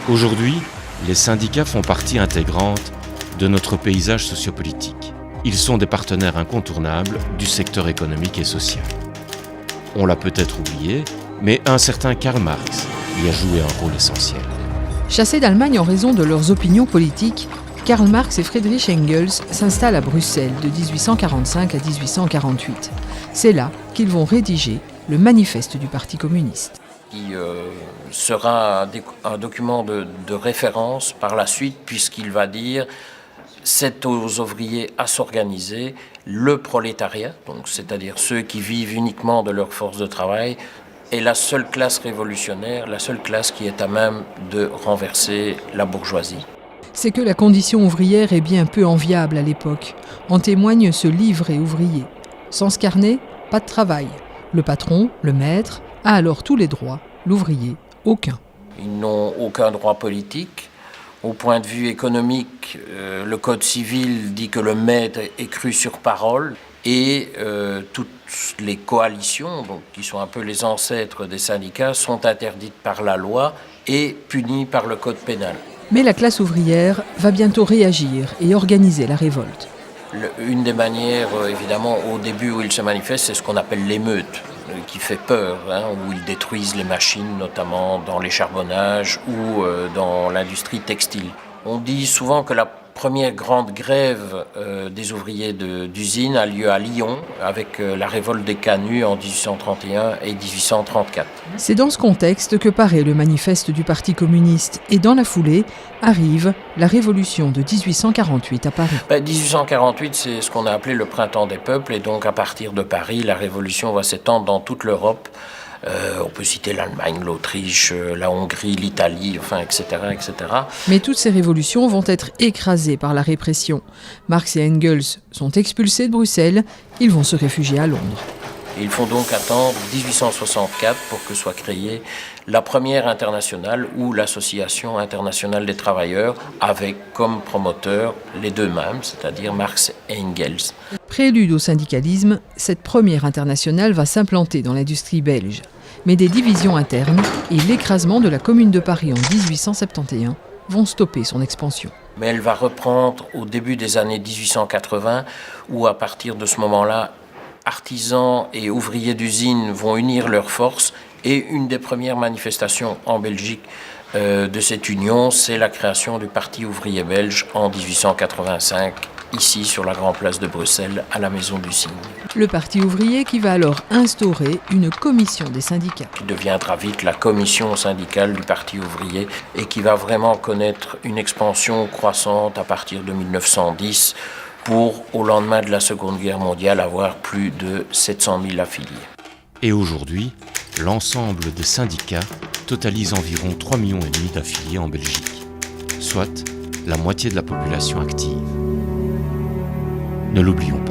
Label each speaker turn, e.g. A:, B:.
A: Aujourd'hui, les syndicats font partie intégrante de notre paysage sociopolitique. Ils sont des partenaires incontournables du secteur économique et social. On l'a peut-être oublié, mais un certain Karl Marx y a joué un rôle essentiel.
B: Chassés d'Allemagne en raison de leurs opinions politiques, Karl Marx et Friedrich Engels s'installent à Bruxelles de 1845 à 1848. C'est là qu'ils vont rédiger le manifeste du Parti communiste.
C: Qui sera un document de référence par la suite, puisqu'il va dire c'est aux ouvriers à s'organiser, le prolétariat, donc c'est-à-dire ceux qui vivent uniquement de leur force de travail, est la seule classe révolutionnaire, la seule classe qui est à même de renverser la bourgeoisie.
B: C'est que la condition ouvrière est bien peu enviable à l'époque. En témoigne ce livret ouvrier. Sans ce carnet, pas de travail. Le patron, le maître, a alors tous les droits, l'ouvrier, aucun.
C: Ils n'ont aucun droit politique. Au point de vue économique, le Code civil dit que le maître est cru sur parole et toutes les coalitions, donc, qui sont un peu les ancêtres des syndicats, sont interdites par la loi et punies par le Code pénal.
B: Mais la classe ouvrière va bientôt réagir et organiser la révolte.
C: Une des manières, évidemment, au début où ils se manifestent, c'est ce qu'on appelle l'émeute, qui fait peur, où ils détruisent les machines, notamment dans les charbonnages ou dans l'industrie textile. On dit souvent que la première grande grève des ouvriers d'usine a lieu à Lyon, avec la révolte des canuts en 1831 et 1834.
B: C'est dans ce contexte que paraît le manifeste du Parti communiste et dans la foulée arrive la révolution de 1848 à Paris.
C: 1848, c'est ce qu'on a appelé le printemps des peuples, et donc à partir de Paris, la révolution va s'étendre dans toute l'Europe. On peut citer l'Allemagne, l'Autriche, la Hongrie, l'Italie, enfin, etc., etc.
B: Mais toutes ces révolutions vont être écrasées par la répression. Marx et Engels sont expulsés de Bruxelles, ils vont se réfugier à Londres.
C: Ils font donc attendre 1864 pour que soit créée la première internationale ou l'Association internationale des travailleurs, avec comme promoteurs les deux mêmes, c'est-à-dire Marx et Engels.
B: Prélude au syndicalisme, cette première internationale va s'implanter dans l'industrie belge. Mais des divisions internes et l'écrasement de la Commune de Paris en 1871 vont stopper son expansion.
C: Mais elle va reprendre au début des années 1880, où à partir de ce moment-là, artisans et ouvriers d'usines vont unir leurs forces, et une des premières manifestations en Belgique de cette union, c'est la création du Parti ouvrier belge en 1885, ici sur la Grande Place de Bruxelles, à la Maison du Cygne.
B: Le Parti ouvrier qui va alors instaurer une commission des syndicats.
C: Qui deviendra vite la commission syndicale du Parti ouvrier et qui va vraiment connaître une expansion croissante à partir de 1910, pour, au lendemain de la Seconde Guerre mondiale, avoir plus de 700 000 affiliés.
A: Et aujourd'hui, l'ensemble des syndicats totalise environ 3,5 millions d'affiliés en Belgique, soit la moitié de la population active. Ne l'oublions pas.